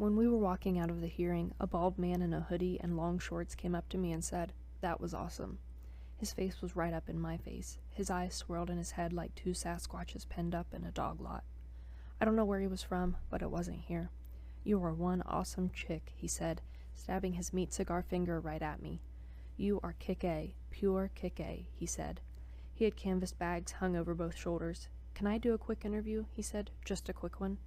When we were walking out of the hearing, a bald man in a hoodie and long shorts came up to me and said, "That was awesome." His face was right up in my face. His eyes swirled in his head like two Sasquatches penned up in a dog lot. I don't know where he was from, but it wasn't here. "You are one awesome chick," he said, stabbing his meat cigar finger right at me. "You are kick-A, pure kick-A," he said. He had canvas bags hung over both shoulders. "Can I do a quick interview?" he said. "Just a quick one."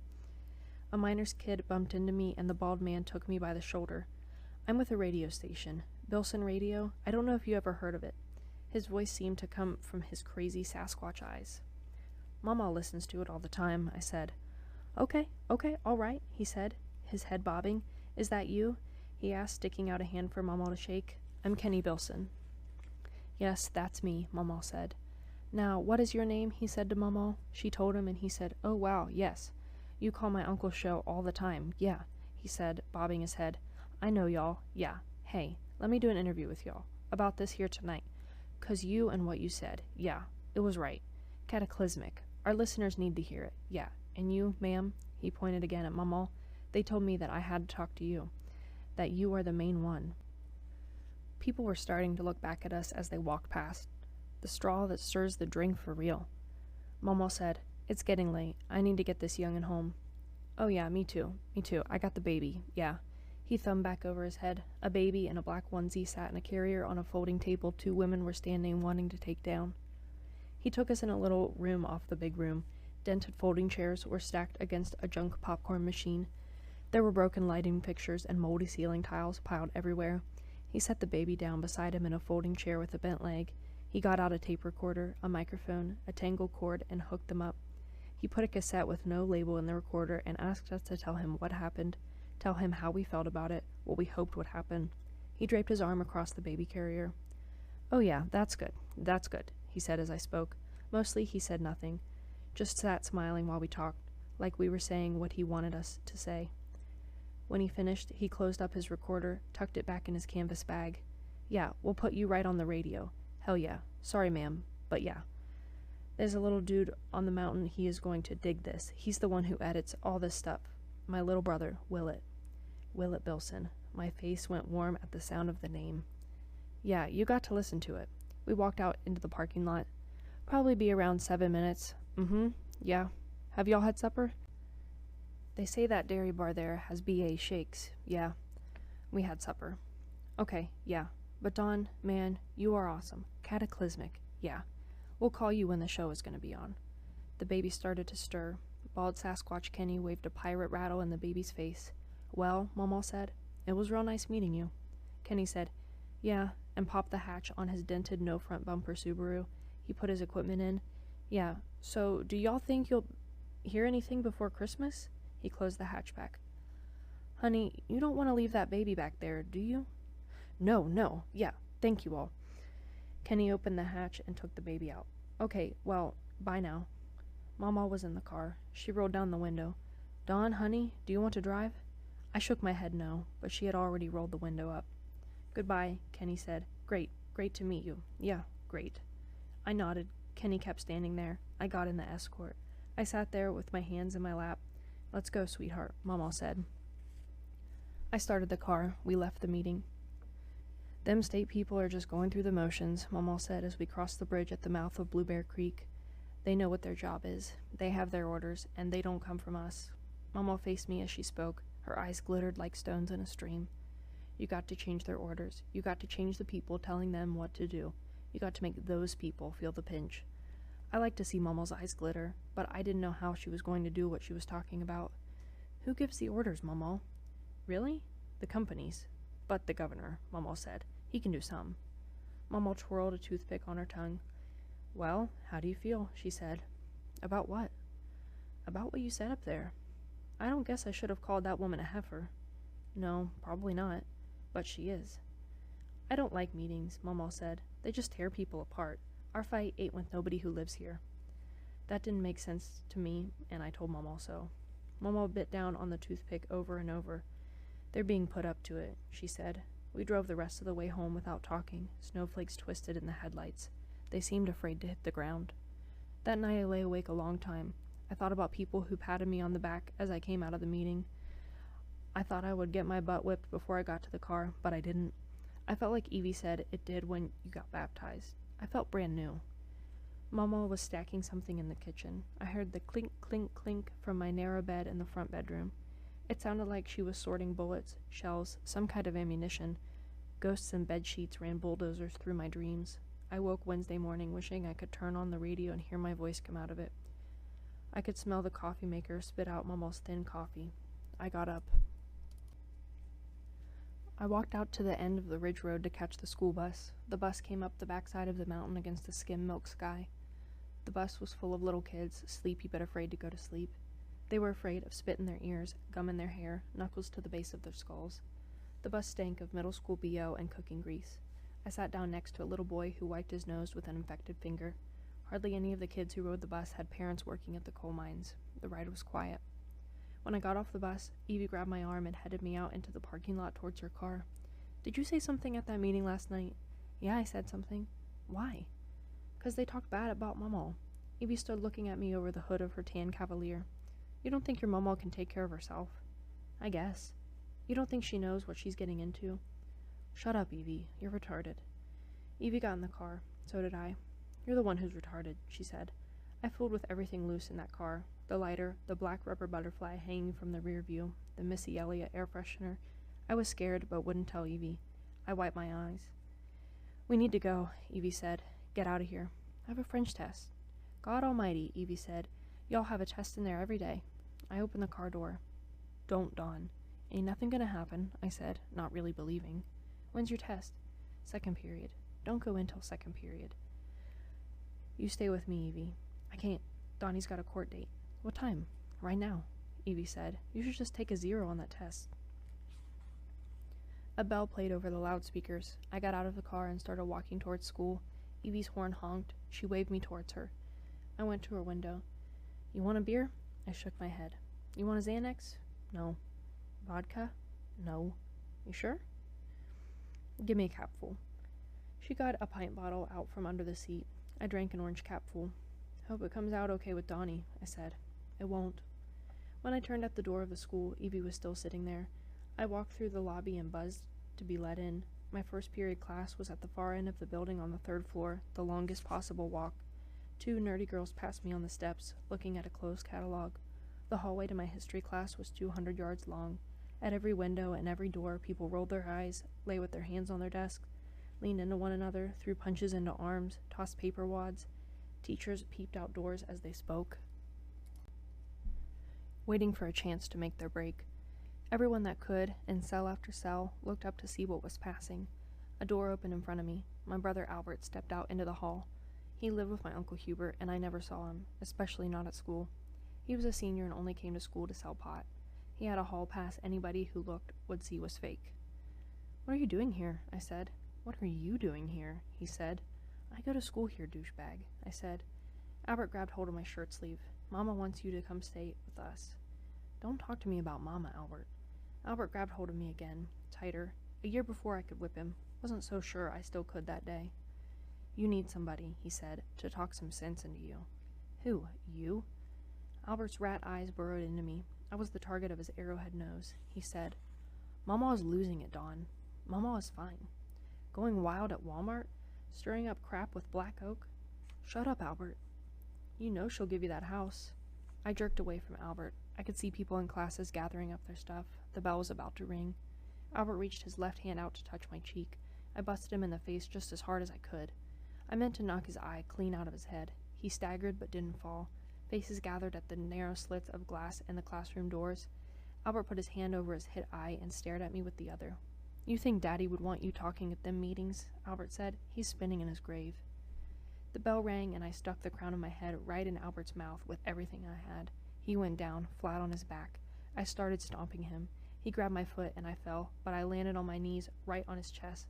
A miner's kid bumped into me, and the bald man took me by the shoulder. "I'm with a radio station. Bilson Radio. I don't know if you ever heard of it." His voice seemed to come from his crazy Sasquatch eyes. "Mama listens to it all the time," I said. Okay, all right," he said, his head bobbing. "Is that you?" he asked, sticking out a hand for Mama to shake. "I'm Kenny Bilson." "Yes, that's me," Mama said. "Now, what is your name?" he said to Mama. She told him, and he said, "Oh, wow, yes. You call my uncle's show all the time, yeah," he said, bobbing his head. "I know y'all, yeah. Hey, let me do an interview with y'all, about this here tonight. 'Cause you and what you said, yeah, it was right. Cataclysmic. Our listeners need to hear it, yeah. And you, ma'am," he pointed again at Mama, "they told me that I had to talk to you, that you are the main one." People were starting to look back at us as they walked past. The straw that stirs the drink for real. Mama said, "It's getting late. I need to get this young'un home." "Oh yeah, me too. I got the baby, yeah." He thumbed back over his head. A baby in a black onesie sat in a carrier on a folding table two women were standing wanting to take down. He took us in a little room off the big room. Dented folding chairs were stacked against a junk popcorn machine. There were broken lighting fixtures and moldy ceiling tiles piled everywhere. He set the baby down beside him in a folding chair with a bent leg. He got out a tape recorder, a microphone, a tangled cord, and hooked them up. He put a cassette with no label in the recorder and asked us to tell him what happened, tell him how we felt about it, what we hoped would happen. He draped his arm across the baby carrier. "Oh yeah, that's good, he said as I spoke. Mostly he said nothing, just sat smiling while we talked, like we were saying what he wanted us to say. When he finished, he closed up his recorder, tucked it back in his canvas bag. "Yeah, we'll put you right on the radio. Hell yeah. Sorry, ma'am, but yeah. There's a little dude on the mountain, he is going to dig this. He's the one who edits all this stuff. My little brother, Willet. Willet Bilson." My face went warm at the sound of the name. "Yeah, you got to listen to it." We walked out into the parking lot. "Probably be around 7 minutes. Yeah. Have y'all had supper?" "They say that dairy bar there has BA shakes. Yeah. We had supper." "Okay, yeah. But Don, man, you are awesome. Cataclysmic. Yeah. We'll call you when the show is going to be on." The baby started to stir. Bald Sasquatch Kenny waved a pirate rattle in the baby's face. "Well," Mama said, "it was real nice meeting you." Kenny said, "Yeah," and popped the hatch on his dented no-front bumper Subaru. He put his equipment in. "Yeah, so do y'all think you'll hear anything before Christmas?" He closed the hatchback. "Honey, you don't want to leave that baby back there, do you?" No, yeah, thank you all." Kenny opened the hatch and took the baby out. "Okay, well, bye now." Mama was in the car. She rolled down the window. "Dawn, honey, do you want to drive?" I shook my head no, but she had already rolled the window up. "Goodbye," Kenny said. Great to meet you. Yeah, great." I nodded. Kenny kept standing there. I got in the Escort. I sat there with my hands in my lap. "Let's go, sweetheart," Mama said. I started the car. We left the meeting. "Them state people are just going through the motions," Mama said as we crossed the bridge at the mouth of Blue Bear Creek. "They know what their job is. They have their orders, and they don't come from us." Mama faced me as she spoke. Her eyes glittered like stones in a stream. "You got to change their orders. You got to change the people telling them what to do. You got to make those people feel the pinch." I liked to see Mama's eyes glitter, but I didn't know how she was going to do what she was talking about. "Who gives the orders, Mama?" "Really? The companies. But the governor," Mama said. "He can do some." Mama twirled a toothpick on her tongue. "Well, how do you feel?" she said. "About what?" "About what you said up there. I don't guess I should have called that woman a heifer." "No, probably not. But she is." "I don't like meetings," Mama said. "They just tear people apart. Our fight ain't with nobody who lives here." That didn't make sense to me, and I told Mama so. Mama bit down on the toothpick over and over. "They're being put up to it," she said. We drove the rest of the way home without talking, snowflakes twisted in the headlights. They seemed afraid to hit the ground. That night I lay awake a long time. I thought about people who patted me on the back as I came out of the meeting. I thought I would get my butt whipped before I got to the car, but I didn't. I felt like Evie said it did when you got baptized. I felt brand new. Mama was stacking something in the kitchen. I heard the clink, clink, clink from my narrow bed in the front bedroom. It sounded like she was sorting bullets, shells, some kind of ammunition. Ghosts and bed sheets ran bulldozers through my dreams. I woke Wednesday morning wishing I could turn on the radio and hear my voice come out of it. I could smell the coffee maker spit out Mama's thin coffee. I got up. I walked out to the end of the ridge road to catch the school bus. The bus came up the backside of the mountain against the skim milk sky. The bus was full of little kids, sleepy but afraid to go to sleep. They were afraid of spit in their ears, gum in their hair, knuckles to the base of their skulls. The bus stank of middle school BO and cooking grease. I sat down next to a little boy who wiped his nose with an infected finger. Hardly any of the kids who rode the bus had parents working at the coal mines. The ride was quiet. When I got off the bus, Evie grabbed my arm and headed me out into the parking lot towards her car. "Did you say something at that meeting last night?" "Yeah, I said something." "Why?" "'Cause they talked bad about Mama." Evie stood looking at me over the hood of her tan Cavalier. "You don't think your Mama can take care of herself?" "I guess." "You don't think she knows what she's getting into?" "Shut up, Evie. You're retarded." Evie got in the car. So did I. "You're the one who's retarded," she said. I fooled with everything loose in that car. The lighter, the black rubber butterfly hanging from the rear view, the Missy Elliott air freshener. I was scared, but wouldn't tell Evie. I wiped my eyes. "We need to go," Evie said. "Get out of here." "I have a French test." "God almighty," Evie said. "Y'all have a test in there every day." I opened the car door. "Don't, Dawn." "Ain't nothing gonna happen," I said, not really believing. "When's your test?" "Second period." "Don't go in till second period." "You stay with me, Evie." "I can't. Donnie's got a court date." "What time?" "Right now," Evie said. "You should just take a 0 on that test." A bell played over the loudspeakers. I got out of the car and started walking towards school. Evie's horn honked. She waved me towards her. I went to her window. "You want a beer?" I shook my head. "You want a Xanax?" "No." "Vodka?" "No." "You sure?" "Give me a capful." She got a pint bottle out from under the seat. I drank an orange capful. "Hope it comes out okay with Donnie," I said. "It won't." When I turned at the door of the school, Evie was still sitting there. I walked through the lobby and buzzed to be let in. My first period class was at the far end of the building on the 3rd floor, the longest possible walk. 2 nerdy girls passed me on the steps, looking at a closed catalog. The hallway to my history class was 200 yards long. At every window and every door, people rolled their eyes, lay with their hands on their desks, leaned into one another, threw punches into arms, tossed paper wads. Teachers peeped outdoors as they spoke, waiting for a chance to make their break. Everyone that could, in cell after cell, looked up to see what was passing. A door opened in front of me. My brother Albert stepped out into the hall. He lived with my Uncle Hubert, and I never saw him, especially not at school. He was a senior and only came to school to sell pot. He had a hall pass anybody who looked would see was fake. "What are you doing here?" I said. "What are you doing here?" he said. "I go to school here, douchebag," I said. Albert grabbed hold of my shirt sleeve. "Mama wants you to come stay with us." "Don't talk to me about Mama, Albert." Albert grabbed hold of me again, tighter. A year before I could whip him. Wasn't so sure I still could that day. "You need somebody," he said, "to talk some sense into you." "Who? You?" Albert's rat eyes burrowed into me. I was the target of his arrowhead nose. He said, "Mama is losing it, Dawn. Mama is fine. Going wild at Walmart? Stirring up crap with Black Oak? Shut up, Albert. You know she'll give you that house." I jerked away from Albert. I could see people in classes gathering up their stuff. The bell was about to ring. Albert reached his left hand out to touch my cheek. I busted him in the face just as hard as I could. I meant to knock his eye clean out of his head. He staggered but didn't fall. Faces gathered at the narrow slits of glass in the classroom doors. Albert put his hand over his hit eye and stared at me with the other. "You think Daddy would want you talking at them meetings?" Albert said. "He's spinning in his grave." The bell rang and I stuck the crown of my head right in Albert's mouth with everything I had. He went down, flat on his back. I started stomping him. He grabbed my foot and I fell, but I landed on my knees right on his chest.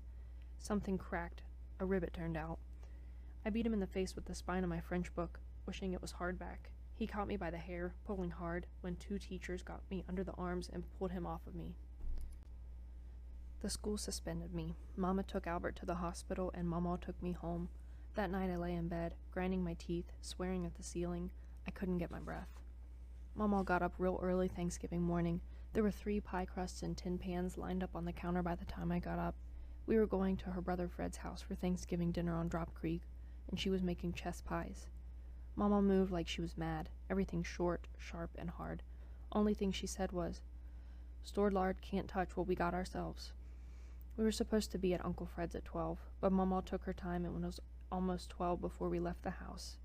Something cracked. A rivet turned out. I beat him in the face with the spine of my French book, wishing it was hardback. He caught me by the hair, pulling hard, when 2 teachers got me under the arms and pulled him off of me. The school suspended me. Mama took Albert to the hospital and Mama took me home. That night I lay in bed, grinding my teeth, swearing at the ceiling. I couldn't get my breath. Mama got up real early Thanksgiving morning, There were 3 pie crusts and tin pans lined up on the counter by the time I got up. We were going to her brother Fred's house for Thanksgiving dinner on Drop Creek, and she was making chess pies. Mama moved like she was mad, everything short, sharp, and hard. Only thing she said was, "Stored lard can't touch what we got ourselves." We were supposed to be at Uncle Fred's at 12, but Mama took her time and it was almost 12 before we left the house.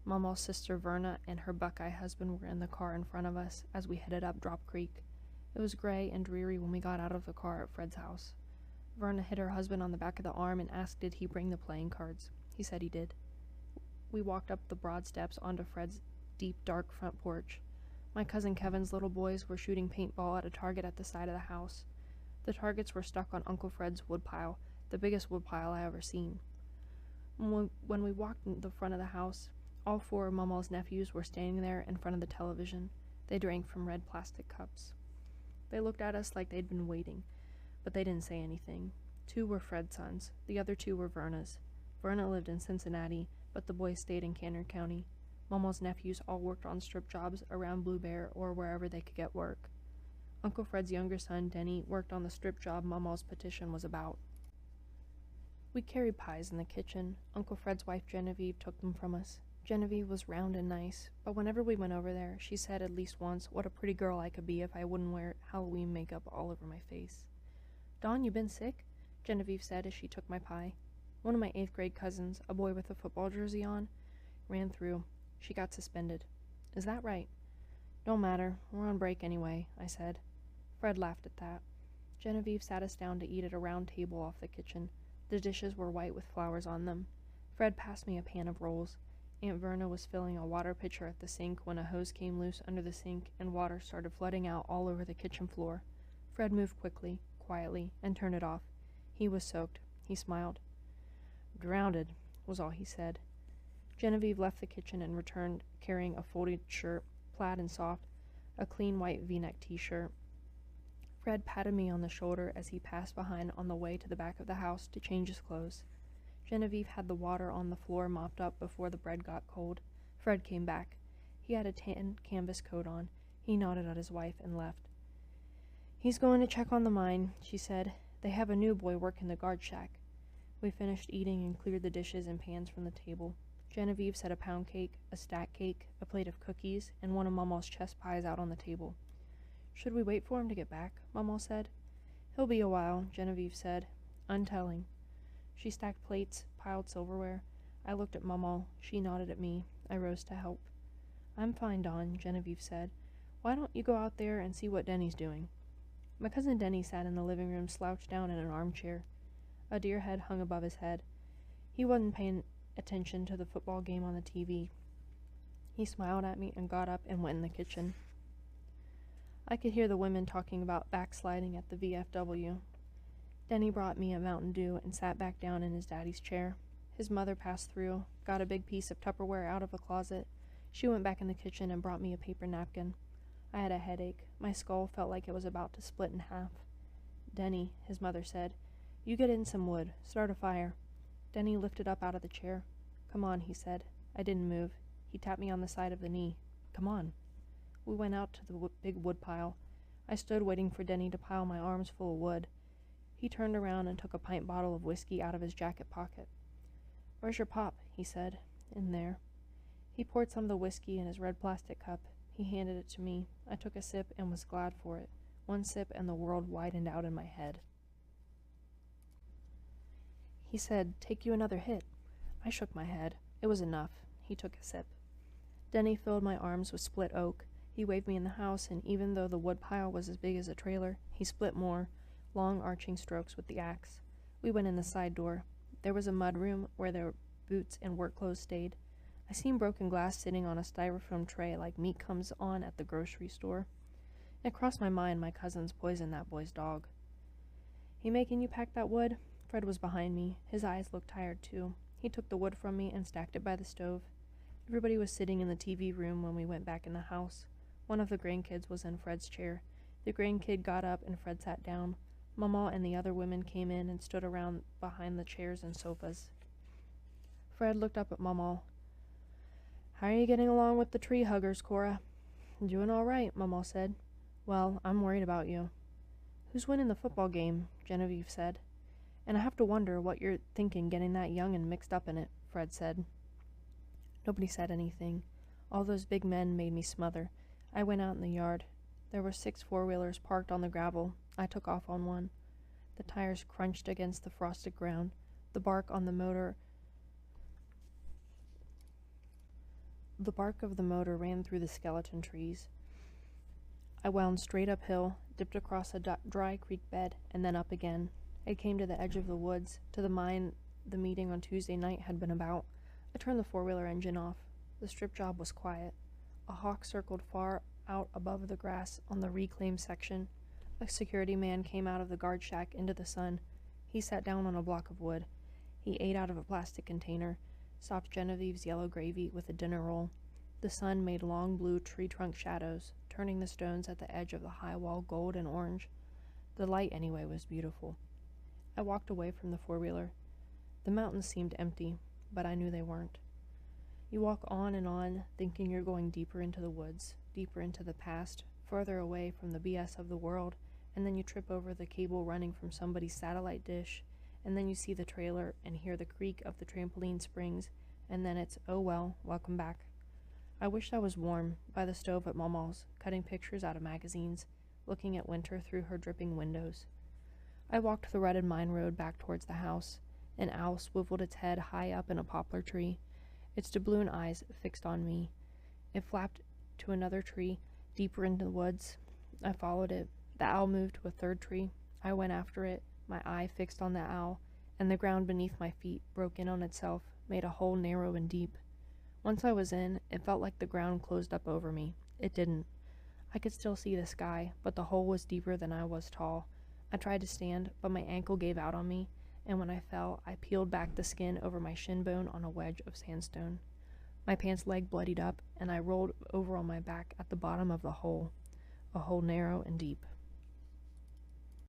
Mama's sister Verna and her Buckeye husband were in the car in front of us as we headed up Drop Creek. It was gray and dreary when we got out of the car at Fred's house. Verna hit her husband on the back of the arm and asked did he bring the playing cards. He said he did. We walked up the broad steps onto Fred's deep, dark front porch. My cousin Kevin's little boys were shooting paintball at a target at the side of the house. The targets were stuck on Uncle Fred's woodpile, the biggest woodpile I ever seen. When we walked in the front of the house, all 4 of Mama's nephews were standing there in front of the television. They drank from red plastic cups. They looked at us like they'd been waiting, but they didn't say anything. 2 were Fred's sons. The other 2 were Verna's. Verna lived in Cincinnati, but the boys stayed in Canner County. Mama's nephews all worked on strip jobs around Blue Bear or wherever they could get work. Uncle Fred's younger son, Denny, worked on the strip job Mama's petition was about. We carried pies in the kitchen. Uncle Fred's wife, Genevieve, took them from us. Genevieve was round and nice, but whenever we went over there, she said at least once what a pretty girl I could be if I wouldn't wear Halloween makeup all over my face. "Dawn, you been sick?" Genevieve said as she took my pie. One of my 8th grade cousins, a boy with a football jersey on, ran through. She got suspended. "Is that right?" "Don't matter. We're on break anyway," I said. Fred laughed at that. Genevieve sat us down to eat at a round table off the kitchen. The dishes were white with flowers on them. Fred passed me a pan of rolls. Aunt Verna was filling a water pitcher at the sink when a hose came loose under the sink and water started flooding out all over the kitchen floor. Fred moved quickly, quietly, and turned it off. He was soaked. He smiled. "Drownded," was all he said. Genevieve left the kitchen and returned carrying a folded shirt, plaid and soft, a clean white V-neck t-shirt. Fred patted me on the shoulder as he passed behind on the way to the back of the house to change his clothes. Genevieve had the water on the floor mopped up before the bread got cold. Fred came back. He had a tan canvas coat on. He nodded at his wife and left. "He's going to check on the mine," she said. "They have a new boy working the guard shack." We finished eating and cleared the dishes and pans from the table. Genevieve set a pound cake, a stack cake, a plate of cookies, and one of Mama's chess pies out on the table. "Should we wait for him to get back?" Mama said. "He'll be a while," Genevieve said. "Untelling." She stacked plates, piled silverware. I looked at Mama. She nodded at me. I rose to help. "I'm fine, Dawn," Genevieve said. "Why don't you go out there and see what Denny's doing?" My cousin Denny sat in the living room slouched down in an armchair. A deer head hung above his head. He wasn't paying attention to the football game on the TV. He smiled at me and got up and went in the kitchen. I could hear the women talking about backsliding at the VFW. Denny brought me a Mountain Dew and sat back down in his daddy's chair. His mother passed through, got a big piece of Tupperware out of a closet. She went back in the kitchen and brought me a paper napkin. I had a headache. My skull felt like it was about to split in half. "Denny," his mother said, "you get in some wood. Start a fire." Denny lifted up out of the chair. "Come on," he said. I didn't move. He tapped me on the side of the knee. "Come on." We went out to the big wood pile. I stood waiting for Denny to pile my arms full of wood. He turned around and took a pint bottle of whiskey out of his jacket pocket. "Where's your pop?" he said. "In there." He poured some of the whiskey in his red plastic cup. He handed it to me. I took a sip and was glad for it. One sip and the world widened out in my head. He said, "Take you another hit." I shook my head. It was enough. He took a sip. Denny filled my arms with split oak. He waved me in the house, and even though the wood pile was as big as a trailer, he split more, long arching strokes with the axe. We went in the side door. There was a mud room where their boots and work clothes stayed. I seen broken glass sitting on a styrofoam tray like meat comes on at the grocery store. It crossed my mind my cousins poisoned that boy's dog. "He making you pack that wood?" Fred was behind me. His eyes looked tired too. He took the wood from me and stacked it by the stove. Everybody was sitting in the TV room when we went back in the house. One of the grandkids was in Fred's chair. The grandkid got up and Fred sat down. Mama and the other women came in and stood around behind the chairs and sofas. Fred looked up at Mama. "How are you getting along with the tree huggers, Cora?" "Doing all right," Mama said. Well, I'm worried about you. Who's winning the football game? Genevieve said. And I have to wonder what you're thinking getting that young and mixed up in it, Fred said. Nobody said anything. All those big men made me smother. I went out in the yard. There were 6 four-wheelers parked on the gravel. I took off on one. The tires crunched against the frosted ground. The bark of the motor ran through the skeleton trees. I wound straight uphill, dipped across a dry creek bed, and then up again. I came to the edge of the woods, to the mine the meeting on Tuesday night had been about. I turned the four-wheeler engine off. The strip job was quiet. A hawk circled far out above the grass on the reclaimed section. A security man came out of the guard shack into the sun. He sat down on a block of wood. He ate out of a plastic container, sopped Genevieve's yellow gravy with a dinner roll. The sun made long blue tree trunk shadows, turning the stones at the edge of the high wall gold and orange. The light, anyway, was beautiful. I walked away from the four-wheeler. The mountains seemed empty, but I knew they weren't. You walk on, thinking you're going deeper into the woods, deeper into the past, further away from the BS of the world, and then you trip over the cable running from somebody's satellite dish, and then you see the trailer and hear the creak of the trampoline springs, and then it's, oh well, welcome back. I wished I was warm, by the stove at Mama's, cutting pictures out of magazines, looking at winter through her dripping windows. I walked the rutted mine road back towards the house. An owl swiveled its head high up in a poplar tree, its doubloon eyes fixed on me. It flapped to another tree, deeper into the woods. I followed it. The owl moved to a third tree. I went after it, my eye fixed on the owl, and the ground beneath my feet broke in on itself, made a hole narrow and deep. Once I was in, it felt like the ground closed up over me. It didn't. I could still see the sky, but the hole was deeper than I was tall. I tried to stand, but my ankle gave out on me, and when I fell, I peeled back the skin over my shin bone on a wedge of sandstone. My pants leg bloodied up, and I rolled over on my back at the bottom of the hole, a hole narrow and deep.